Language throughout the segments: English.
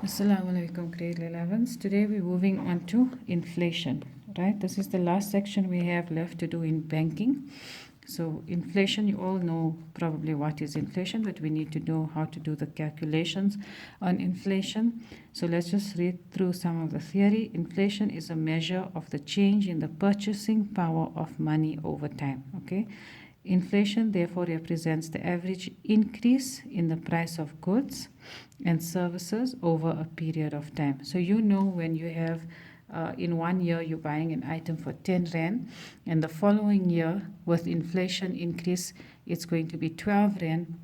Assalamu alaikum, grade 11s. Today we're moving on to inflation, right? This is the last section we have left to do in banking. So inflation, you all know probably what is inflation, but we need to know how to do the calculations on inflation. So let's just read through some of the theory. Inflation is a measure of the change in the purchasing power of money over time, okay? Inflation therefore represents the average increase in the price of goods and services over a period of time. So you know when you have in 1 year you're buying an item for 10 rand, and the following year with inflation increase it's going to be 12 rand.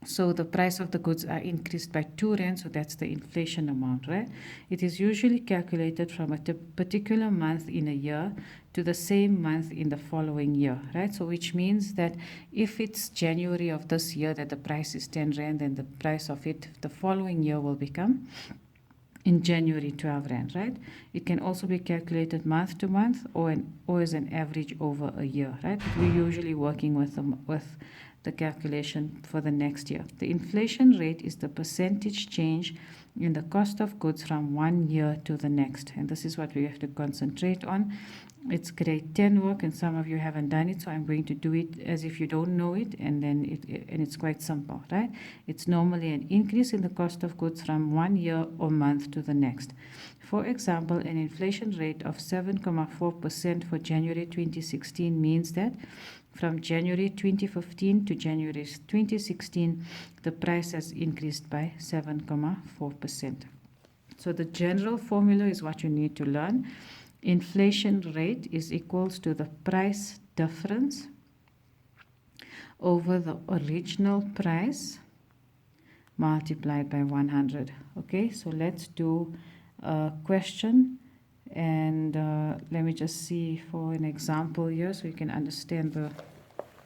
So the price of the goods are increased by 2 rand, so that's the inflation amount, right? It is usually calculated from a particular month in a year to the same month in the following year, right? So which means that if it's January of this year that the price is 10 rand, then the price of it the following year will become in January 12 rand, right? It can also be calculated month to month or as an average over a year, right? We're usually working with the calculation for the next year. The inflation rate is the percentage change in the cost of goods from 1 year to the next, and this is what we have to concentrate on. It's grade 10 work, and some of you haven't done it, so I'm going to do it as if you don't know it, and then it's quite simple, right? It's normally an increase in the cost of goods from 1 year or month to the next. For example, an inflation rate of 7.4% for January 2016 means that from January 2015 to January 2016, the price has increased by 7.4%. So the general formula is what you need to learn. Inflation rate is equals to the price difference over the original price multiplied by 100. Okay, so let's do a question, and let me just see for an example here so you can understand the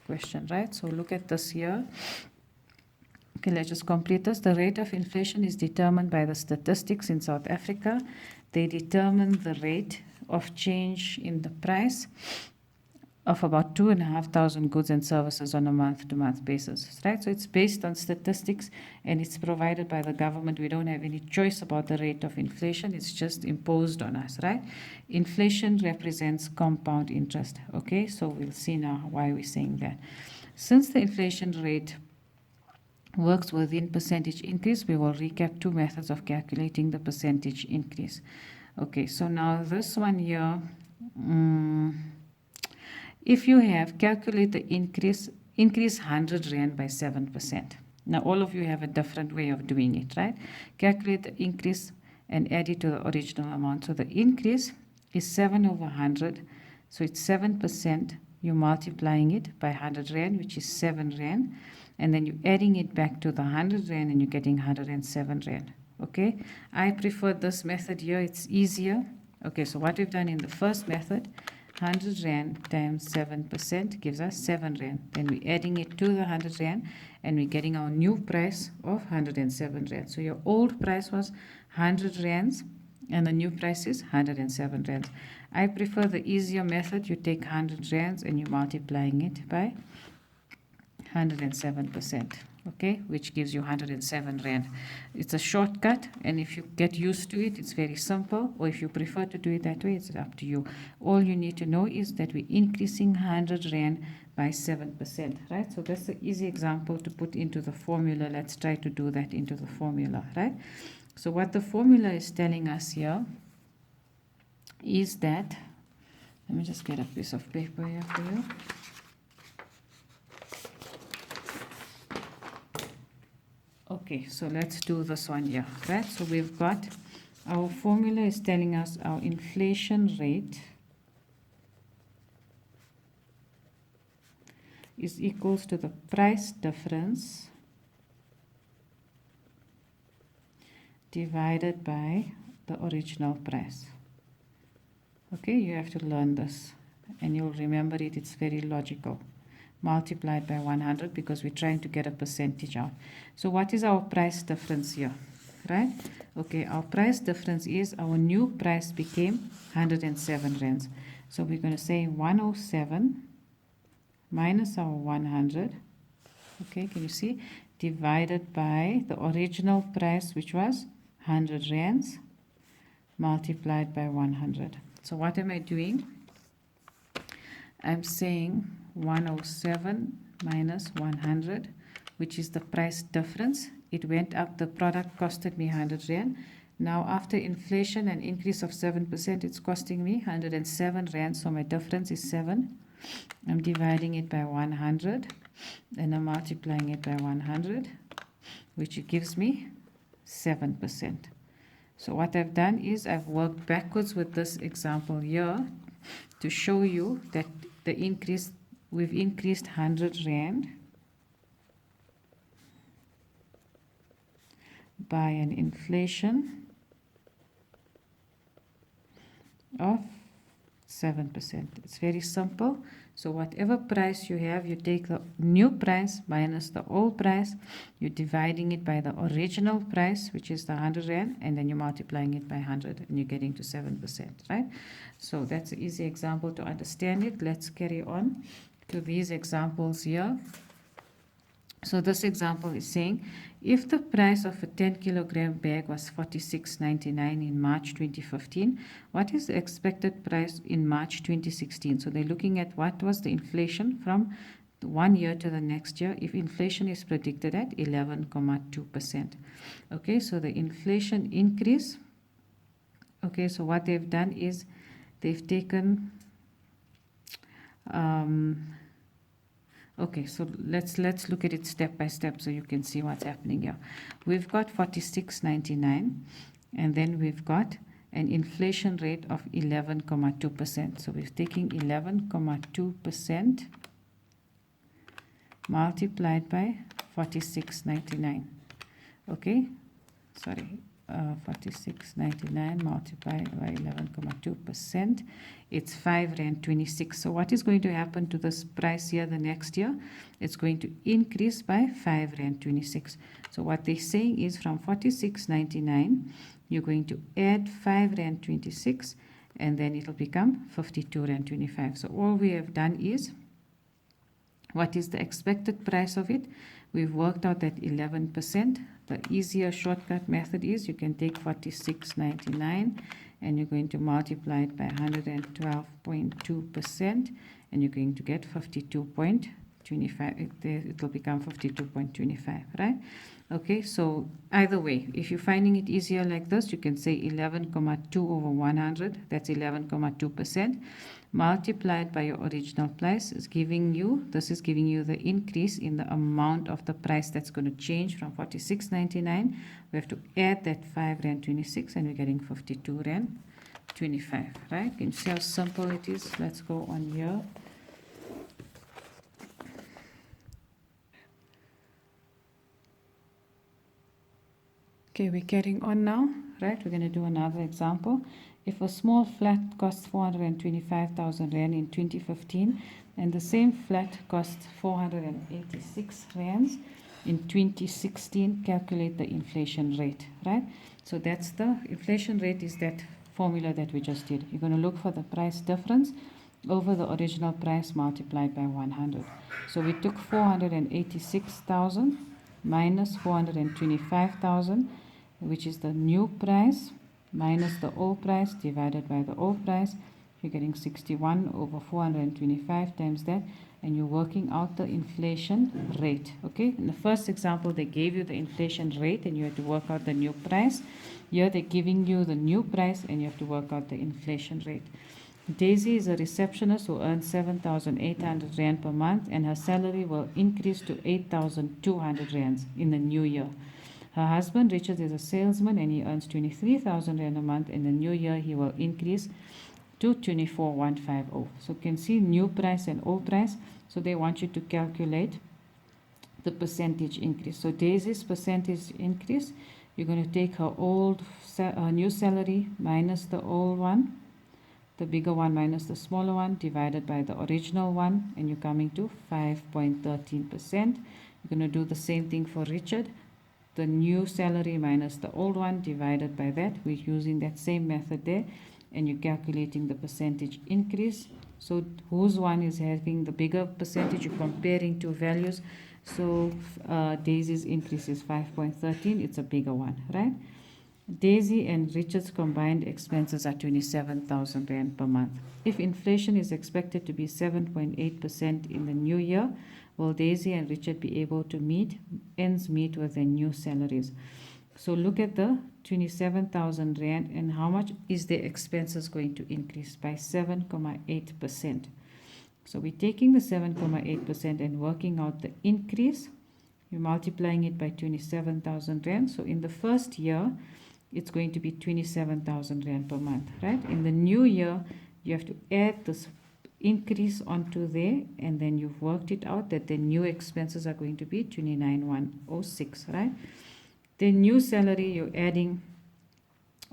question, right? So look at this here. Okay, let's just complete this. The rate of inflation is determined by the statistics in South Africa. They determine the rate of change in the price of about 2,500 goods and services on a month-to-month basis, right? So it's based on statistics and it's provided by the government. We don't have any choice about the rate of inflation. It's just imposed on us, right? Inflation represents compound interest, okay? So we'll see now why we're saying that. Since the inflation rate works within percentage increase, we will recap two methods of calculating the percentage increase. Okay, so now this one here, if you have calculate the increase 100 rand by 7%. Now all of you have a different way of doing it, right? Calculate the increase and add it to the original amount. So the increase is 7 over 100, so it's 7%. You're multiplying it by 100 rand, which is 7 rand, and then you're adding it back to the 100 rand and you're getting 107 rand. Okay, I prefer this method here, it's easier. Okay, so what we've done in the first method, 100 rand times 7% gives us 7 rand. Then we're adding it to the 100 rand and we're getting our new price of 107 rand. So your old price was 100 rands and the new price is 107 rands. I prefer the easier method. You take 100 rands and you're multiplying it by 107%. Okay, which gives you 107 rand. It's a shortcut, and if you get used to it, it's very simple, or if you prefer to do it that way, it's up to you. All you need to know is that we're increasing 100 rand by 7%, right? So that's the easy example to put into the formula. Let's try to do that into the formula, right? So what the formula is telling us here is that, let me just get a piece of paper here for you. Okay, so let's do this one here, right? So we've got our formula is telling us our inflation rate is equals to the price difference divided by the original price. Okay, you have to learn this and you'll remember it. It's very logical. Multiplied by 100 because we're trying to get a percentage out. So what is our price difference here, right? Okay, our price difference is our new price became 107 rands. So we're going to say 107 minus our 100, okay, can you see, divided by the original price, which was 100 rands multiplied by 100. So what am I doing? I'm saying 107 minus 100, which is the price difference. It went up, the product costed me 100 rand. Now after inflation and increase of 7%, it's costing me 107 rand, so my difference is 7. I'm dividing it by 100 and I'm multiplying it by 100, which gives me 7%. So what I've done is I've worked backwards with this example here to show you that the increase, we've increased 100 rand by an inflation of 7%. It's very simple. So whatever price you have, you take the new price minus the old price, you're dividing it by the original price, which is the 100 rand, and then you're multiplying it by 100 and you're getting to 7%, right? So that's an easy example to understand it. Let's carry on to these examples here. So this example is saying, if the price of a 10 kilogram bag was 46.99 in March 2015, what is the expected price in March 2016? So they're looking at what was the inflation from 1 year to the next year, if inflation is predicted at 11.2%. Okay, so the inflation increase. Okay, so what they've done is they've taken okay, so let's look at it step by step so you can see what's happening here. We've got 46.99 and then we've got an inflation rate of 11.2%. So we're taking 11.2% multiplied by 46.99. Okay, sorry, 46.99 multiplied by 11.2%. It's 5 rand 26. So what is going to happen to this price here the next year? It's going to increase by 5 rand 26. So what they're saying is from 46.99, you're going to add 5 rand 26, and then it'll become 52 rand 25. So all we have done is, what is the expected price of it? We've worked out that 11%. The easier shortcut method is you can take 46.99 and you're going to multiply it by 112.2% and you're going to get 52.25. It will become 52.25, right? Okay, so either way, if you're finding it easier like this, you can say 11.2 over 100, that's 11.2%, multiplied by your original price is giving you, this is giving you the increase in the amount of the price that's going to change from 46.99. We have to add that 5 rand 26 and we're getting 52 rand 25, right? Can you see how simple it is? Let's go on here. Okay, we're carrying on now, right? We're going to do another example. If a small flat costs 425,000 rand in 2015 and the same flat costs 486 rands in 2016, calculate the inflation rate, right? So that's the inflation rate, is that formula that we just did. You're going to look for the price difference over the original price multiplied by 100. So we took 486,000 minus 425,000, which is the new price, minus the old price divided by the old price. You're getting 61 over 425 times that, and you're working out the inflation rate. Okay, in the first example they gave you the inflation rate and you had to work out the new price. Here they're giving you the new price and you have to work out the inflation rate. Daisy is a receptionist who earns 7,800 rand per month and her salary will increase to 8,200 rands in the new year. Her husband Richard is a salesman and he earns 23,000 rand a month. In the new year he will increase to 24,150. So you can see new price and old price. So they want you to calculate the percentage increase. So Daisy's percentage increase, you're going to take her new salary minus the old one, the bigger one minus the smaller one, divided by the original one, and you're coming to 5.13%. You're going to do the same thing for Richard. The new salary minus the old one divided by that. We're using that same method there, and you're calculating the percentage increase. So whose one is having the bigger percentage? You're comparing two values. So Daisy's increase is 5.13. It's a bigger one, right? Daisy and Richard's combined expenses are 27,000 Rand per month. If inflation is expected to be 7.8% in the new year, will Daisy and Richard be able to meet ends meet with their new salaries? So look at the 27,000 Rand and how much is their expenses going to increase by 7.8%. So we're taking the 7.8% and working out the increase. You're multiplying it by 27,000 Rand. So in the first year, it's going to be 27,000 Rand per month, right? In the new year, you have to add this increase onto there, and then you've worked it out that the new expenses are going to be 29,106, right? The new salary, you're adding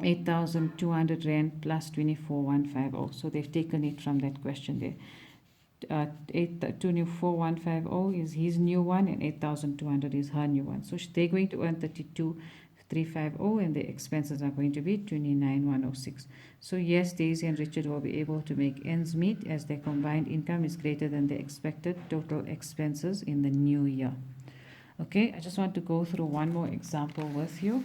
8,200 Rand plus 24,150. So they've taken it from that question there. 24,150 is his new one, and 8,200 is her new one. So they're going to earn 32,350, and the expenses are going to be 29,106. So yes, Daisy and Richard will be able to make ends meet as their combined income is greater than the expected total expenses in the new year. Okay, I just want to go through one more example with you.